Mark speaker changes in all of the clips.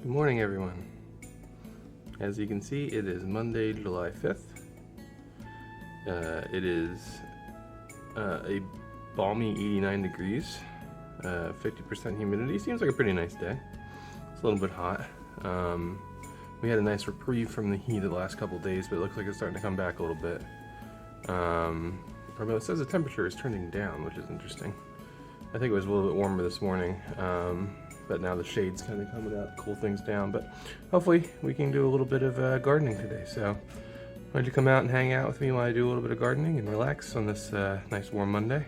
Speaker 1: Good morning, everyone. As you can see, it is Monday, July 5th. It is a balmy 89 degrees, 50% humidity. Seems like a pretty nice day. It's a little bit hot. We had a nice reprieve from the heat the last couple days, but it looks like it's starting to come back a little bit. Although it says the temperature is turning down, which is interesting. I think it was a little bit warmer this morning, but now the shade's kind of coming out to cool things down. But hopefully we can do a little bit of gardening today. So why don't you come out and hang out with me while I do a little bit of gardening and relax on this nice warm Monday.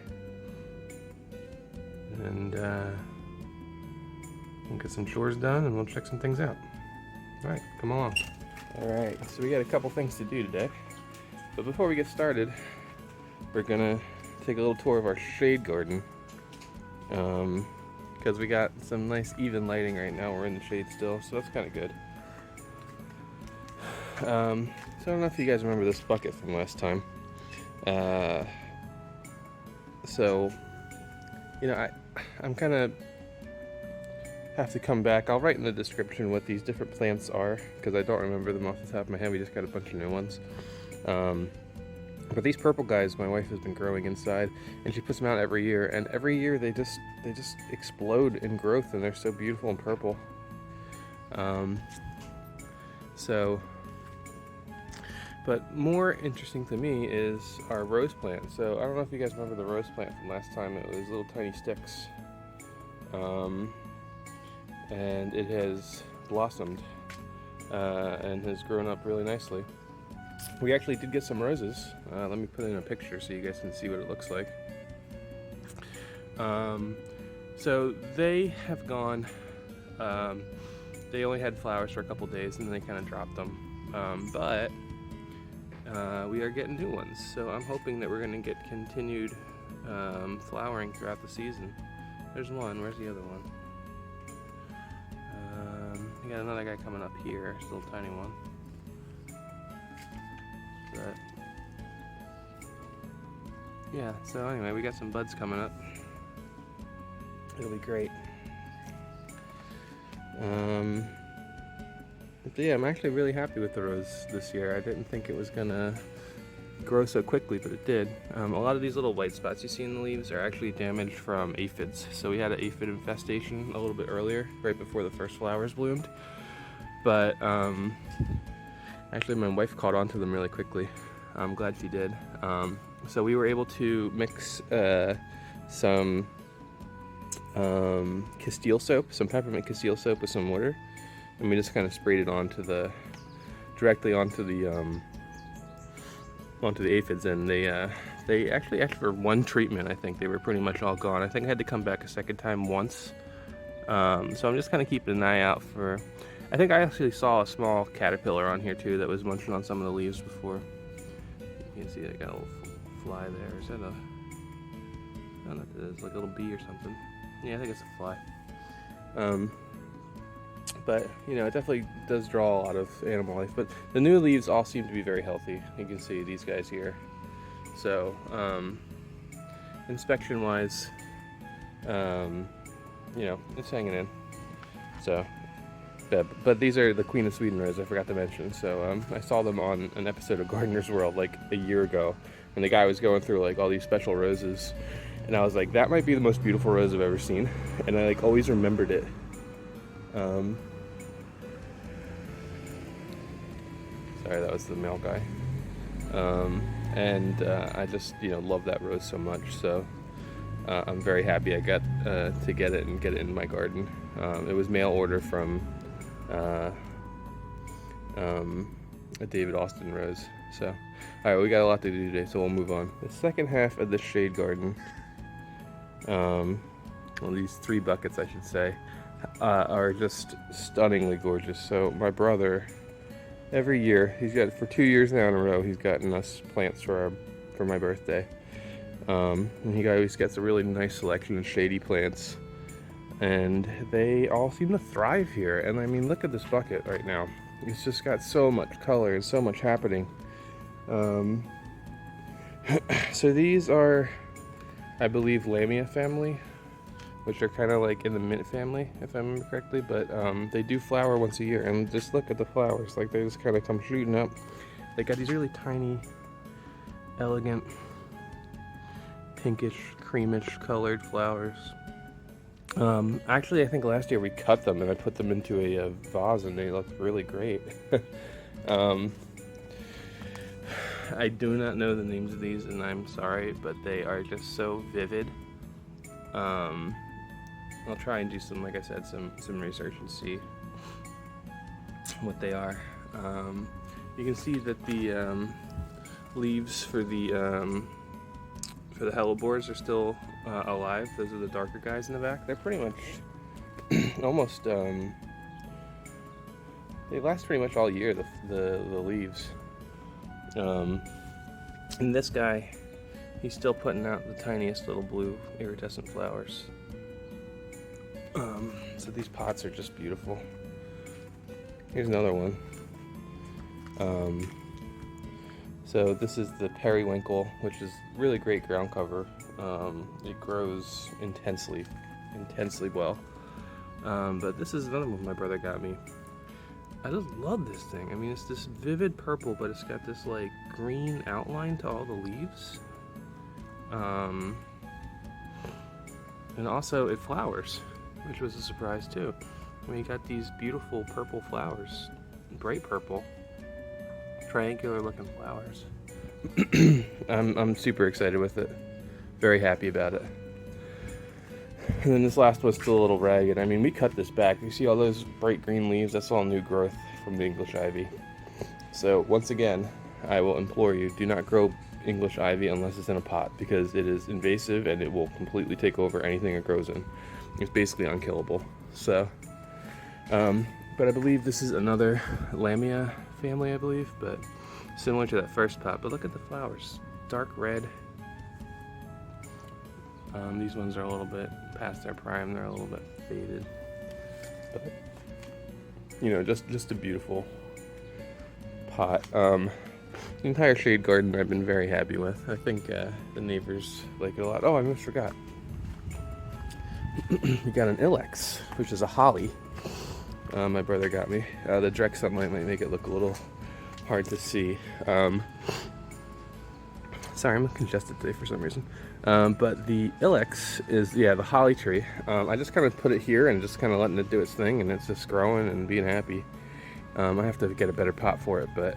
Speaker 1: And we'll get some chores done and we'll check some things out. All right, come along. All right, so we got a couple things to do today. But before we get started, we're gonna take a little tour of our shade garden. Because we got some nice even lighting right now. We're in the shade still, so that's kind of good. So I don't know if you guys remember this bucket from last time. So, you know, I'm kind of have to come back. I'll write in the description what these different plants are, because I don't remember them off the top of my head. We just got a bunch of new ones. But these purple guys, my wife has been growing inside, and she puts them out every year. And every year they just explode in growth, and they're so beautiful and purple. But more interesting to me is our rose plant. So I don't know if you guys remember the rose plant from last time. It was little tiny sticks, and it has blossomed and has grown up really nicely. We actually did get some roses. Let me put in a picture so you guys can see what it looks like. So they have gone, they only had flowers for a couple days and then they kind of dropped them. But we are getting new ones. So I'm hoping that we're going to get continued flowering throughout the season. There's one. Where's the other one? We got another guy coming up here, still a tiny one. But yeah, so anyway, we got some buds coming up. It'll be great. But yeah, I'm actually really happy with the rose this year. I didn't think it was gonna grow so quickly, but it did. A lot of these little white spots you see in the leaves are actually damaged from aphids. So we had an aphid infestation a little bit earlier, right before the first flowers bloomed. But actually, my wife caught on to them really quickly. I'm glad she did. So we were able to mix some Castile soap, some peppermint Castile soap with some water, and we just kind of sprayed it directly onto the aphids, and they actually asked for one treatment. I think they were pretty much all gone. I think I had to come back a second time once. So I'm just kind of keeping an eye out for. I think I actually saw a small caterpillar on here too that was munching on some of the leaves before. You can see I got a little fly there. Is that a? I don't know if it is, like a little bee or something. Yeah, I think it's a fly. But you know, it definitely does draw a lot of animal life. But the new leaves all seem to be very healthy. You can see these guys here. So inspection-wise, you know, it's hanging in. So. But these are the Queen of Sweden rose, I forgot to mention. So I saw them on an episode of Gardener's World like a year ago, and the guy was going through like all these special roses, and I was like, that might be the most beautiful rose I've ever seen, and I like always remembered it. Sorry, that was the male guy. And I just love that rose so much. So I'm very happy I got to get it and get it in my garden. It was mail order from a David Austin rose. So, alright, we got a lot to do today, so we'll move on. The second half of the shade garden, well, these 3 buckets, I should say, are just stunningly gorgeous. So, my brother, every year, he's got for 2 years now in a row, he's gotten us plants for my birthday. And he always gets a really nice selection of shady plants. And they all seem to thrive here. And I mean, look at this bucket right now. It's just got so much color and so much happening. So these are, I believe, Lamia family. which are kind of like in the mint family, if I remember correctly, but they do flower once a year, and just look at the flowers, like they just kind of come shooting up. They got these really tiny, elegant, pinkish, creamish colored flowers. Actually, I think last year we cut them and I put them into a vase and they looked really great. I do not know the names of these and I'm sorry, but they are just so vivid. I'll try and do some, like I said, some research and see what they are. You can see that the leaves for the hellebores are still alive. Those are the darker guys in the back. They're pretty much almost they last pretty much all year, the leaves. And this guy, he's still putting out the tiniest little blue iridescent flowers. So these pots are just beautiful. Here's another one. So this is the periwinkle, which is really great ground cover. It grows intensely well. But this is another one my brother got me. I just love this thing. I mean, it's this vivid purple, but it's got this like green outline to all the leaves. And also it flowers, which was a surprise too. I mean, you got these beautiful purple flowers, bright purple, triangular looking flowers. I'm super excited with it. Very happy about it. And then this last one's still a little ragged. I mean, we cut this back. You see all those bright green leaves? That's all new growth from the English ivy. So once again, I will implore you, do not grow English ivy unless it's in a pot, because it is invasive and it will completely take over anything it grows in. It's basically unkillable. So, but I believe this is another Lamia family, I believe, but similar to that first pot. But look at the flowers, dark red. These ones are a little bit past their prime. They're a little bit faded, but you know, just a beautiful pot. The entire shade garden I've been very happy with. I think the neighbors like it a lot. Oh, I almost forgot. We got an ilex, which is a holly. My brother got me. The direct sunlight might make it look a little hard to see. Sorry, I'm congested today for some reason. But the ilex is, yeah, the holly tree. I just kind of put it here and just kind of letting it do its thing, and it's just growing and being happy. I have to get a better pot for it, but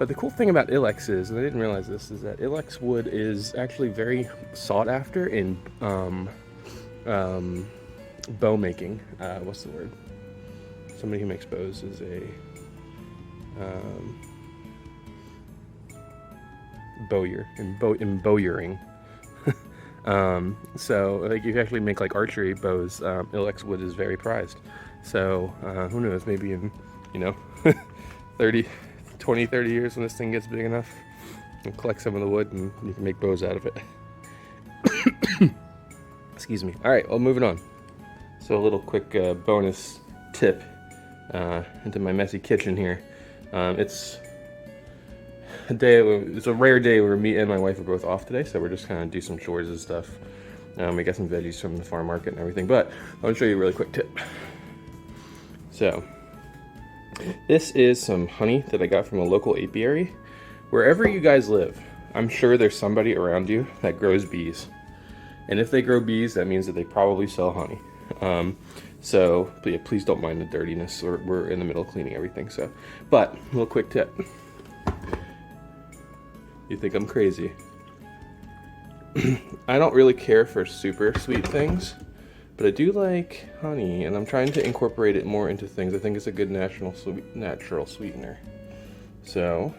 Speaker 1: the cool thing about ilex is, and I didn't realize this, is that ilex wood is actually very sought after in bow making. What's the word? Somebody who makes bows is a bowyer, in bowyering. So like if you actually make like archery bows, ilex wood is very prized. So who knows, maybe in, you know, 20, 30 years when this thing gets big enough, you'll collect some of the wood and you can make bows out of it. Excuse me. All right, well, moving on. So a little quick bonus tip into my messy kitchen here. It's a rare day where me and my wife are both off today, so we're just kind of do some chores and stuff. We got some veggies from the farm market and everything, but I want to show you a really quick tip. So this is some honey that I got from a local apiary. Wherever you guys live, I'm sure there's somebody around you that grows bees. And if they grow bees, that means that they probably sell honey. So yeah, please don't mind the dirtiness, or we're in the middle of cleaning everything. So, but a little quick tip. You think I'm crazy? I don't really care for super sweet things, but I do like honey, and I'm trying to incorporate it more into things. I think it's a good natural sweetener. So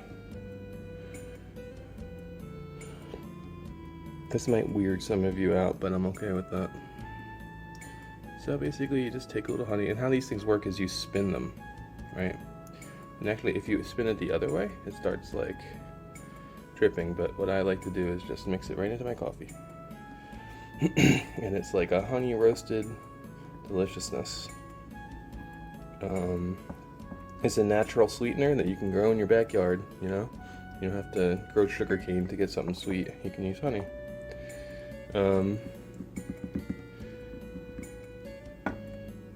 Speaker 1: this might weird some of you out, but I'm okay with that. So basically you just take a little honey, and how these things work is you spin them, right? And actually if you spin it the other way, it starts like dripping, but what I like to do is just mix it right into my coffee. And it's like a honey roasted deliciousness. It's a natural sweetener that you can grow in your backyard, you know? You don't have to grow sugarcane to get something sweet. You can use honey.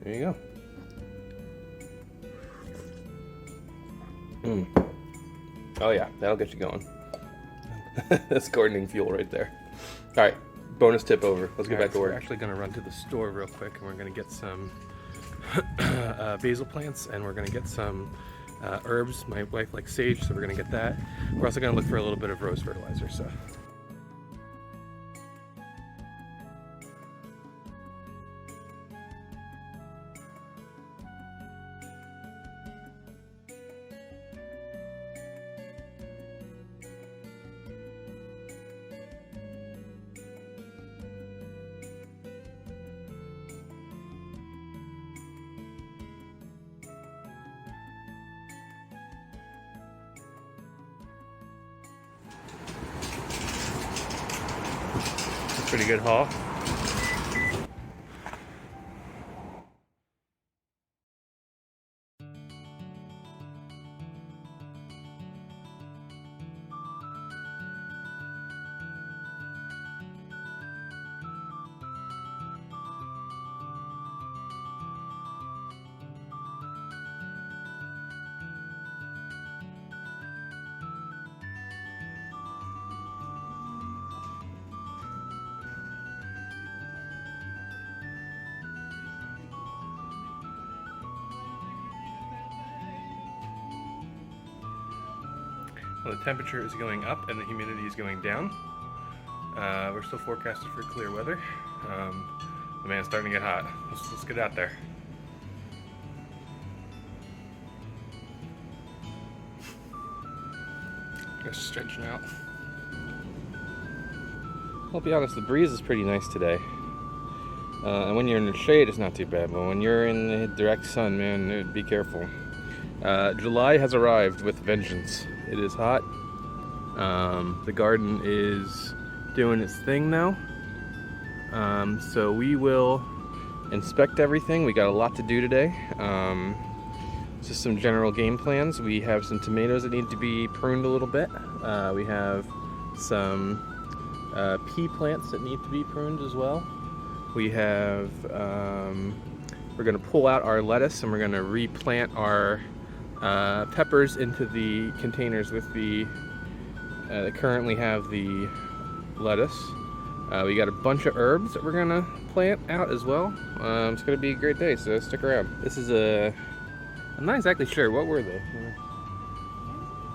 Speaker 1: There you go. Oh yeah, that'll get you going. That's gardening fuel right there. All right, bonus tip over. Let's get back to work. We're actually gonna run to the store real quick, and we're gonna get some basil plants, and we're gonna get some herbs. My wife likes sage, so we're gonna get that. We're also gonna look for a little bit of rose fertilizer. So. Pretty good haul. Well, the temperature is going up and the humidity is going down. We're still forecasted for clear weather. But man, it's starting to get hot. Let's get out there. Just stretching out. I'll be honest, the breeze is pretty nice today. And when you're in the shade, it's not too bad. But when you're in the direct sun, man, be careful. July has arrived with vengeance. It is hot. The garden is doing its thing now. So we will inspect everything. We got a lot to do today. Just some general game plans. We have some tomatoes that need to be pruned a little bit. We have some pea plants that need to be pruned as well. We have, we're gonna pull out our lettuce and we're gonna replant our peppers into the containers with the that currently have the lettuce. We got a bunch of herbs that we're gonna plant out as well. It's gonna be a great day, so stick around. This is I'm not exactly sure, what were they?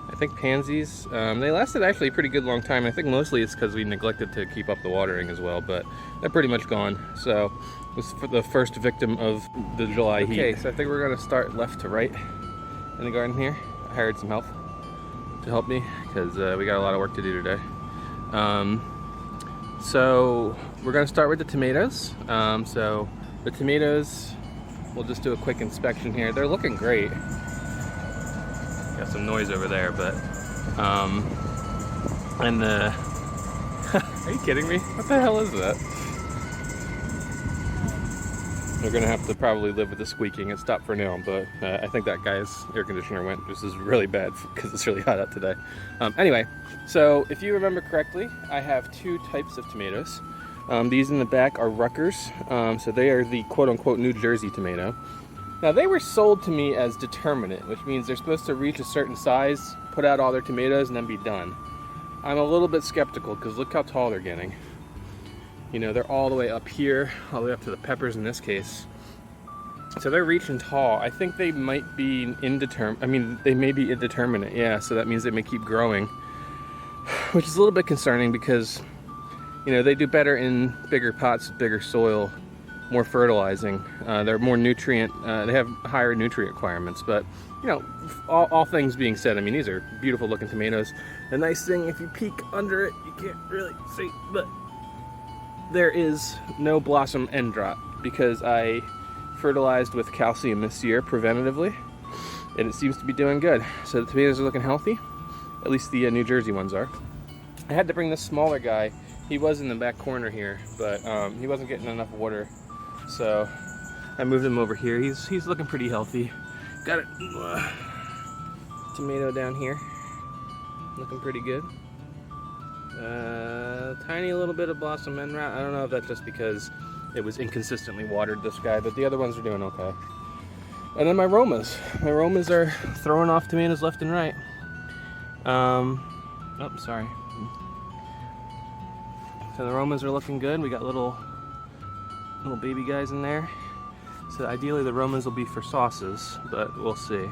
Speaker 1: I think pansies. They lasted actually a pretty good long time. I think mostly it's because we neglected to keep up the watering as well, but they're pretty much gone. So this is for the first victim of the July heat. Okay, so I think we're gonna start left to right in the garden here. I hired some help to help me because we got a lot of work to do today. So we're gonna start with the tomatoes. So the tomatoes, we'll just do a quick inspection here. They're looking great. Got some noise over there, but and the are you kidding me? What the hell is that? We're gonna have to probably live with the squeaking. It stopped for now, but I think that guy's air conditioner went. This is really bad because it's really hot out today. Anyway, so if you remember correctly, I have two types of tomatoes. These in the back are Rutgers, so they are the quote-unquote New Jersey tomato. Now they were sold to me as determinate, which means they're supposed to reach a certain size, put out all their tomatoes, and then be done. I'm a little bit skeptical because look how tall they're getting. You know, they're all the way up here, all the way up to the peppers in this case. So they're reaching tall. I think they might be indeterminate. I mean, they may be indeterminate, yeah, so that means they may keep growing, which is a little bit concerning because, you know, they do better in bigger pots, bigger soil, more fertilizing. They're more nutrient, they have higher nutrient requirements, but, you know, all things being said, I mean, these are beautiful looking tomatoes. The nice thing, if you peek under it, you can't really see, but there is no blossom end drop because I fertilized with calcium this year preventatively, and it seems to be doing good. So the tomatoes are looking healthy, at least the New Jersey ones are. I had to bring this smaller guy. He was in the back corner here, but he wasn't getting enough water, so I moved him over here. He's looking pretty healthy. Got a tomato down here, looking pretty good. Tiny little bit of blossom end rot. I don't know if that's just because it was inconsistently watered, this guy, but the other ones are doing okay. And then my Romas. My Romas are throwing off tomatoes left and right. Oh, sorry. So the Romas are looking good. We got little baby guys in there. So ideally the Romas will be for sauces, but we'll see.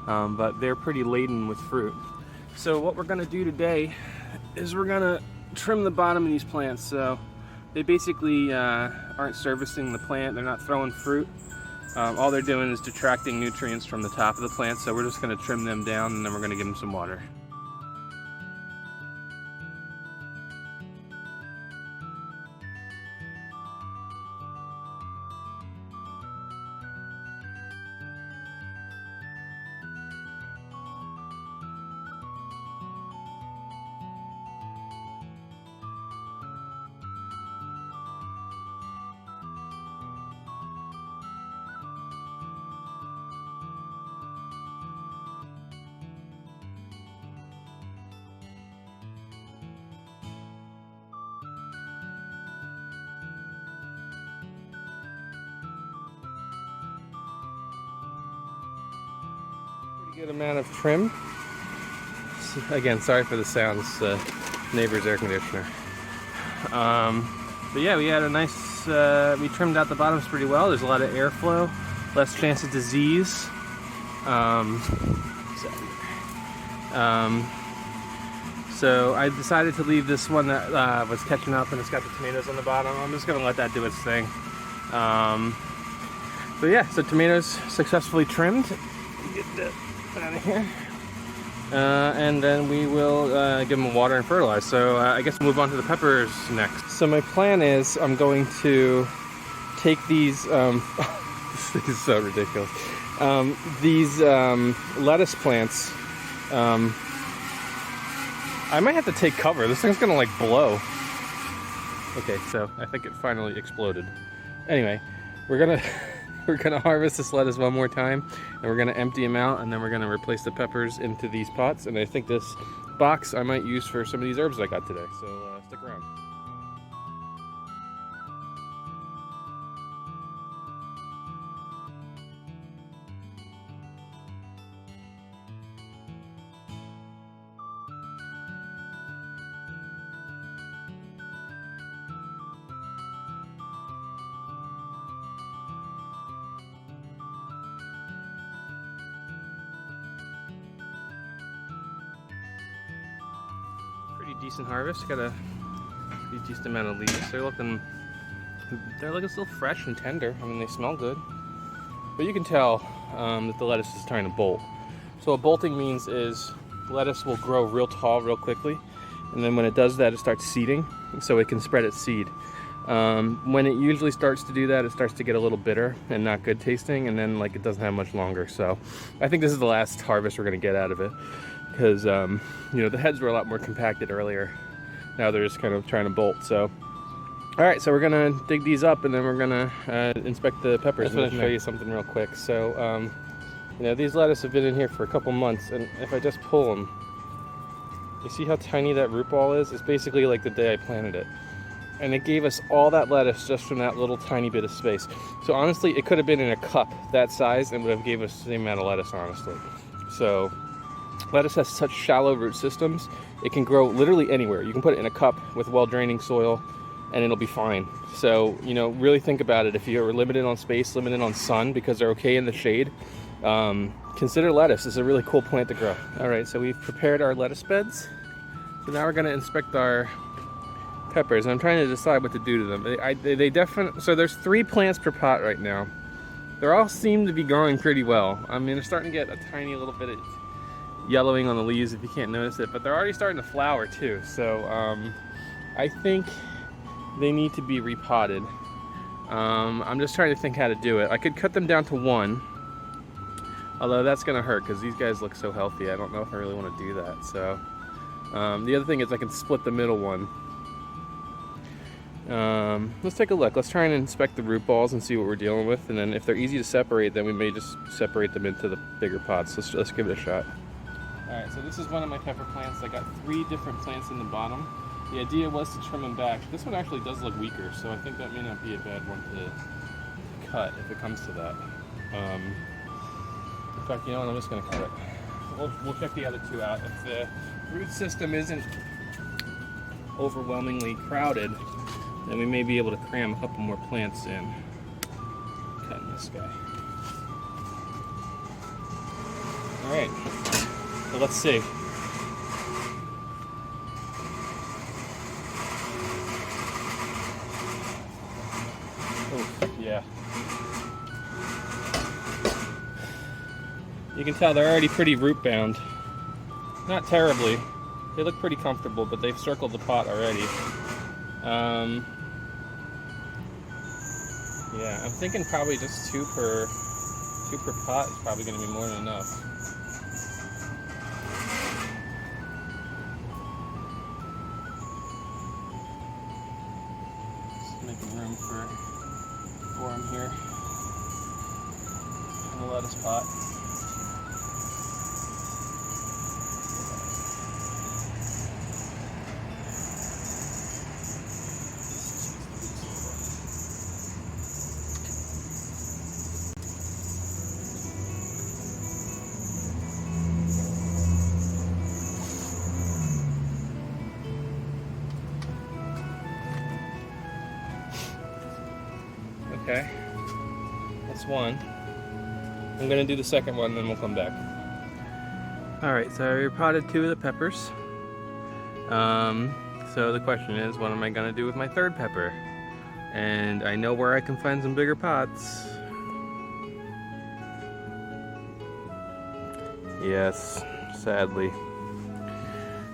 Speaker 1: But they're pretty laden with fruit. So what we're gonna do today is we're gonna trim the bottom of these plants. So they basically aren't servicing the plant. They're not throwing fruit. All they're doing is detracting nutrients from the top of the plant. So we're just gonna trim them down and then we're gonna give them some water. Good amount of trim. Again, sorry for the sounds, neighbor's air conditioner. But yeah, we had a nice, we trimmed out the bottoms pretty well. There's a lot of airflow, less chance of disease. So I decided to leave this one that was catching up and it's got the tomatoes on the bottom. I'm just gonna let that do its thing. But yeah, so tomatoes successfully trimmed. Get that out of here. And then we will give them water and fertilize. So I guess we'll move on to the peppers next. So my plan is I'm going to take these, this is so ridiculous. These lettuce plants, I might have to take cover. This thing's gonna like blow. Okay, so I think it finally exploded. Anyway, we're gonna harvest this lettuce one more time, and we're gonna empty them out, and then we're gonna replace the peppers into these pots. And I think this box I might use for some of these herbs I got today. So stick around. Pretty decent harvest. Got a pretty decent amount of leaves. They're looking still fresh and tender. I mean, they smell good. But you can tell that the lettuce is starting to bolt. So what bolting means is lettuce will grow real tall real quickly, and then when it does that, it starts seeding, so it can spread its seed. When it usually starts to do that, it starts to get a little bitter and not good tasting, and then like it doesn't have much longer. So I think this is the last harvest we're gonna get out of it, because you know, the heads were a lot more compacted earlier. Now they're just kind of trying to bolt. So all right, so we're gonna dig these up, and then we're gonna inspect the peppers. I'm gonna show you something real quick. So you know, these lettuce have been in here for a couple months, and if I just pull them, you see how tiny that root ball is? It's basically like the day I planted it. And it gave us all that lettuce just from that little tiny bit of space. So honestly, it could have been in a cup that size and would have gave us the same amount of lettuce, honestly. So lettuce has such shallow root systems, it can grow literally anywhere. You can put it in a cup with well-draining soil and it'll be fine. So, you know, really think about it. If you're limited on space, limited on sun, because they're okay in the shade, consider lettuce. It's a really cool plant to grow. All right, so we've prepared our lettuce beds. So now we're gonna inspect our peppers. I'm trying to decide what to do to them. They definitely, so there's 3 plants per pot right now. They all seem to be growing pretty well. I mean, they're starting to get a tiny little bit of yellowing on the leaves if you can't notice it, but they're already starting to flower too. So I think they need to be repotted. I'm just trying to think how to do it. I could cut them down to 1, although that's gonna hurt because these guys look so healthy. I don't know if I really want to do that. So the other thing is I can split the middle one. Let's take a look. Let's try and inspect the root balls and see what we're dealing with, and then if they're easy to separate, then we may just separate them into the bigger pots. Let's give it a shot. Alright, so this is one of my pepper plants. I got 3 different plants in the bottom. The idea was to trim them back. This one actually does look weaker, so I think that may not be a bad one to cut if it comes to that. In fact, you know what, I'm just going to cut it. We'll check the other two out. If the root system isn't overwhelmingly crowded, then we may be able to cram a couple more plants in. Cutting this guy. Alright, so let's see. Oh, yeah. You can tell they're already pretty root bound. Not terribly. They look pretty comfortable, but they've circled the pot already. Yeah, I'm thinking probably just two per pot is probably going to be more than enough. Just making room for him here in the lettuce pot. Okay, that's one. I'm gonna do the second one, then we'll come back. All right, so I repotted 2 of the peppers. So the question is, what am I gonna do with my third pepper? And I know where I can find some bigger pots. Yes, sadly.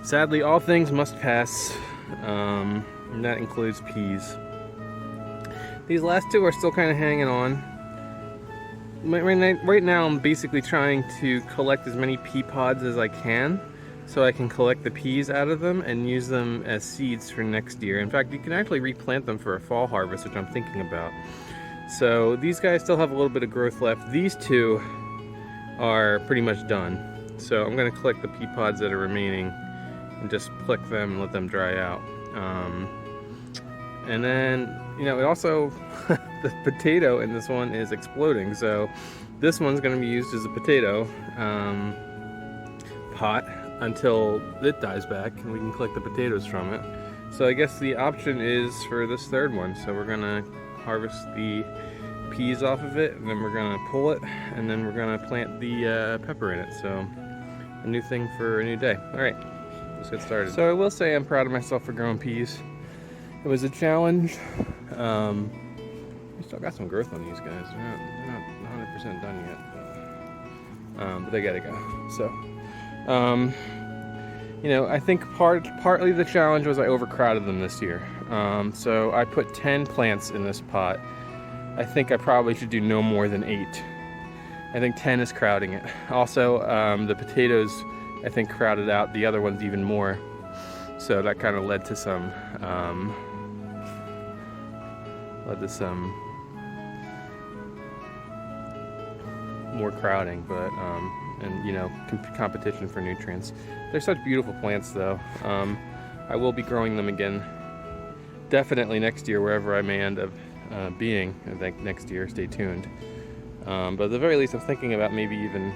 Speaker 1: Sadly, all things must pass, and that includes peas. These last 2 are still kind of hanging on. Right now I'm basically trying to collect as many pea pods as I can so I can collect the peas out of them and use them as seeds for next year. In fact, you can actually replant them for a fall harvest, which I'm thinking about. So these guys still have a little bit of growth left. These 2 are pretty much done. So I'm going to collect the pea pods that are remaining and just pluck them and let them dry out. And then, you know, it also, the potato in this one is exploding, so this one's going to be used as a potato pot until it dies back and we can collect the potatoes from it. So I guess the option is for this third one, so we're going to harvest the peas off of it, and then we're going to pull it, and then we're going to plant the pepper in it. So a new thing for a new day. Alright, let's get started. So I will say I'm proud of myself for growing peas. It was a challenge. We still got some growth on these guys. They're not 100% done yet, but they gotta go. So, you know, I think partly the challenge was I overcrowded them this year. So I put 10 plants in this pot. I think I probably should do no more than 8. I think 10 is crowding it. Also, the potatoes I think crowded out the other ones even more. So that kind of led to some more crowding, but and you know, competition for nutrients. They're such beautiful plants though. I will be growing them again definitely next year, wherever I may end up being. I think next year, stay tuned. But at the very least I'm thinking about maybe even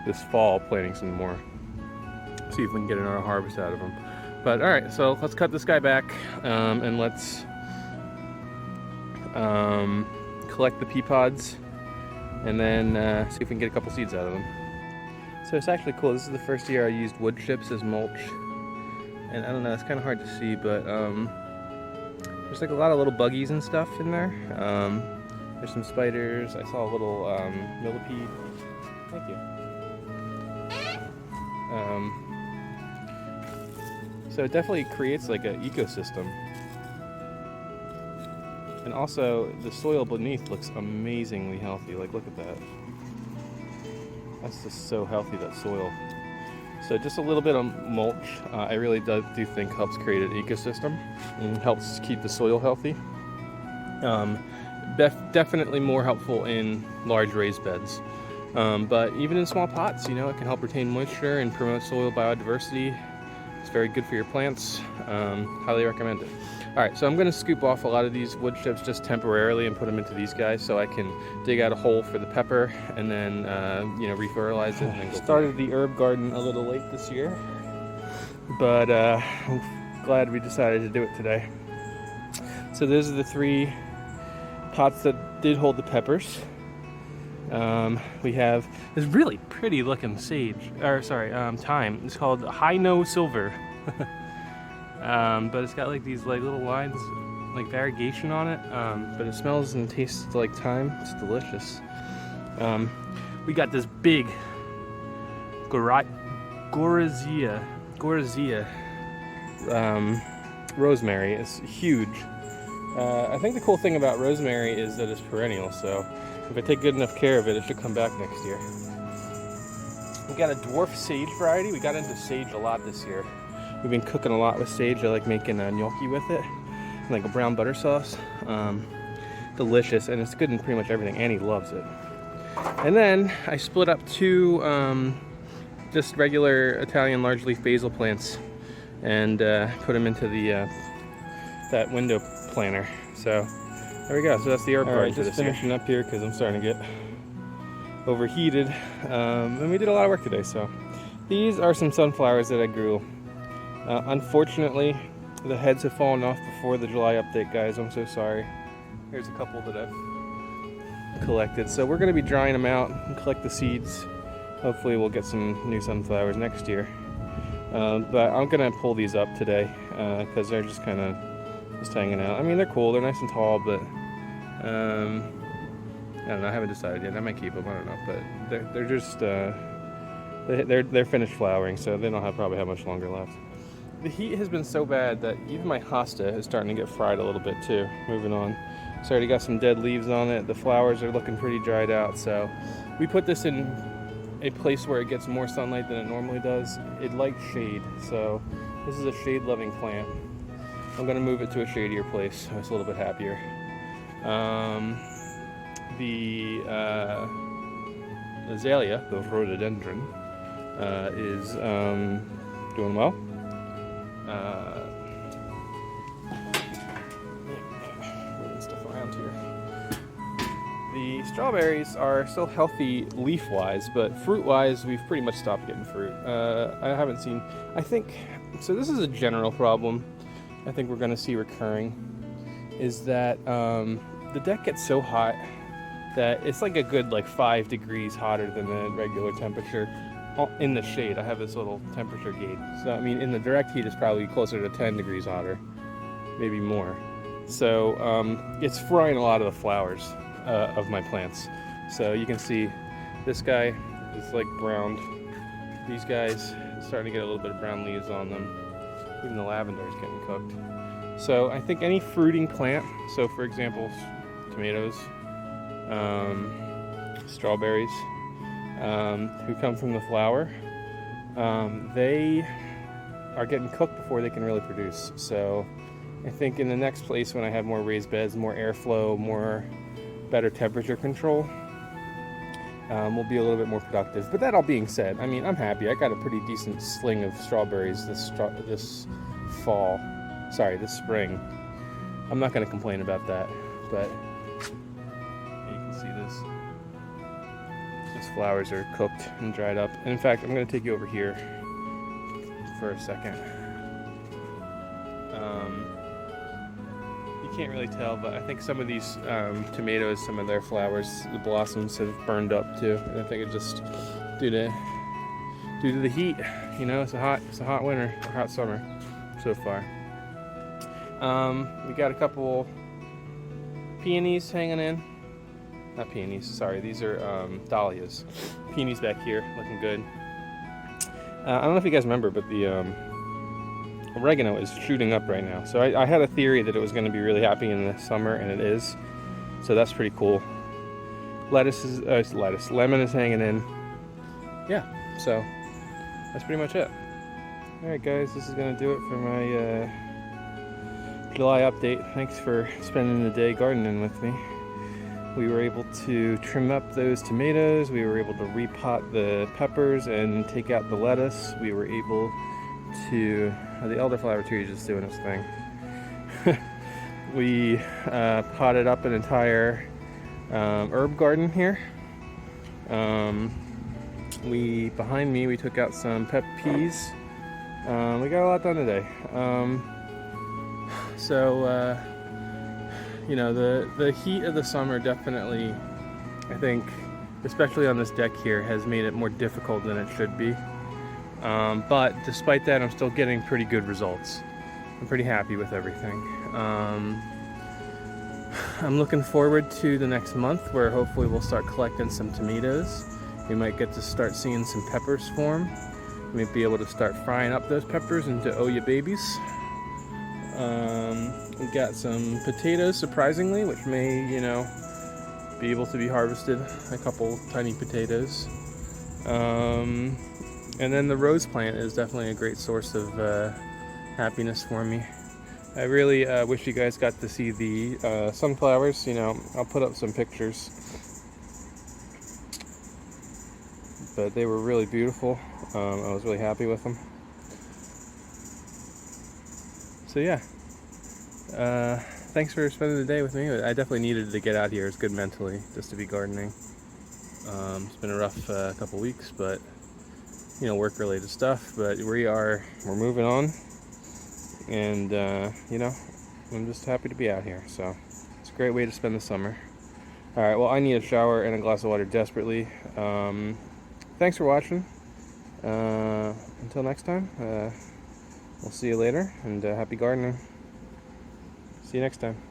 Speaker 1: this fall planting some more, see if we can get another harvest out of them. But alright, so let's cut this guy back and let's collect the pea pods and then see if we can get a couple seeds out of them. So it's actually cool. This is the first year I used wood chips as mulch, and I don't know, it's kind of hard to see, but there's like a lot of little buggies and stuff in there. There's some spiders. I saw a little millipede. Thank you. So it definitely creates like an ecosystem. And also, the soil beneath looks amazingly healthy. Like, look at that. That's just so healthy, that soil. So just a little bit of mulch, I really do think helps create an ecosystem and helps keep the soil healthy. Definitely more helpful in large raised beds. But even in small pots, you know, it can help retain moisture and promote soil biodiversity. It's very good for your plants. Highly recommend it. All right, so I'm gonna scoop off a lot of these wood chips just temporarily and put them into these guys so I can dig out a hole for the pepper and then, you know, refertilize it and then go. Started the herb garden a little late this year, but I'm glad we decided to do it today. So those are the 3 pots that did hold the peppers. We have this really pretty looking sage, or sorry, thyme. It's called High No Silver. But it's got like these like little lines, like variegation on it. But it smells and tastes like thyme. It's delicious. We got this big Gorizia rosemary. It's huge. I think the cool thing about rosemary is that it's perennial, so if I take good enough care of it, it should come back next year. We got a dwarf sage variety. We got into sage a lot this year. We've been cooking a lot with sage. I like making gnocchi with it, like a brown butter sauce. Delicious, and it's good in pretty much everything. Annie loves it. And then I split up 2 just regular Italian large leaf basil plants and put them into the that window planter. So there we go. So that's the herb garden. Just finishing up here because I'm starting to get overheated. And we did a lot of work today. So these are some sunflowers that I grew. Unfortunately, the heads have fallen off before the July update, guys. I'm so sorry. Here's a couple that I've collected. So we're going to be drying them out and collect the seeds. Hopefully we'll get some new sunflowers next year. But I'm going to pull these up today because they're just kind of just hanging out. I mean, they're cool. They're nice and tall, but I don't know. I haven't decided yet. I might keep them. I don't know. But they're just they're finished flowering, so they don't probably have much longer left. The heat has been so bad that even my hosta is starting to get fried a little bit too. Moving on. So I already got some dead leaves on it. The flowers are looking pretty dried out. So we put this in a place where it gets more sunlight than it normally does. It likes shade, so this is a shade-loving plant. I'm going to move it to a shadier place so it's a little bit happier. The azalea, the rhododendron, is doing well. Moving stuff around here. The strawberries are still healthy leaf-wise, but fruit-wise, we've pretty much stopped getting fruit. I haven't seen. I think so. This is a general problem. I think we're going to see recurring. Is that the deck gets so hot that it's like a good 5 degrees hotter than the regular temperature. In the shade, I have this little temperature gauge. So, I mean, in the direct heat, it's probably closer to 10 degrees hotter, maybe more. So, it's frying a lot of the flowers of my plants. So, you can see this guy is like browned. These guys are starting to get a little bit of brown leaves on them. Even the lavender is getting cooked. So, I think any fruiting plant, so for example, tomatoes, strawberries, who come from the flower, they are getting cooked before they can really produce. So I think in the next place, when I have more raised beds, more airflow, better temperature control, we'll be a little bit more productive. But that all being said, I mean, I'm happy. I got a pretty decent sling of strawberries this spring. I'm not going to complain about that, but you can see this. These flowers are cooked and dried up. And in fact, I'm going to take you over here for a second. You can't really tell, but I think some of these tomatoes, some of their flowers, the blossoms have burned up too. And I think it's just due to the heat. You know, it's a hot winter, or hot summer so far. We got a couple peonies hanging in. Not peonies, sorry. These are dahlias. Peonies back here, looking good. I don't know if you guys remember, but the oregano is shooting up right now. So I had a theory that it was going to be really happy in the summer, and it is. So that's pretty cool. Lemon is hanging in. Yeah, so that's pretty much it. Alright guys, this is going to do it for my July update. Thanks for spending the day gardening with me. We were able to trim up those tomatoes. We were able to repot the peppers and take out the lettuce. We were able to the elderflower tree is just doing its thing. We potted up an entire herb garden here. Behind me we took out some pep peas. We got a lot done today. You know, the heat of the summer definitely, I think, especially on this deck here, has made it more difficult than it should be. But despite that, I'm still getting pretty good results. I'm pretty happy with everything. I'm looking forward to the next month where hopefully we'll start collecting some tomatoes. We might get to start seeing some peppers form. We might be able to start frying up those peppers into Oya babies. We got some potatoes, surprisingly, which may, you know, be able to be harvested. A couple tiny potatoes. And then the rose plant is definitely a great source of happiness for me. I really wish you guys got to see the sunflowers. You know, I'll put up some pictures. But they were really beautiful. I was really happy with them. So yeah, thanks for spending the day with me. I definitely needed to get out here. It's good mentally just to be gardening. It's been a rough couple weeks, but you know, work-related stuff. But we're moving on, and you know, I'm just happy to be out here. So it's a great way to spend the summer. All right, well, I need a shower and a glass of water desperately. Thanks for watching. Until next time, we'll see you later, and happy gardening. See you next time.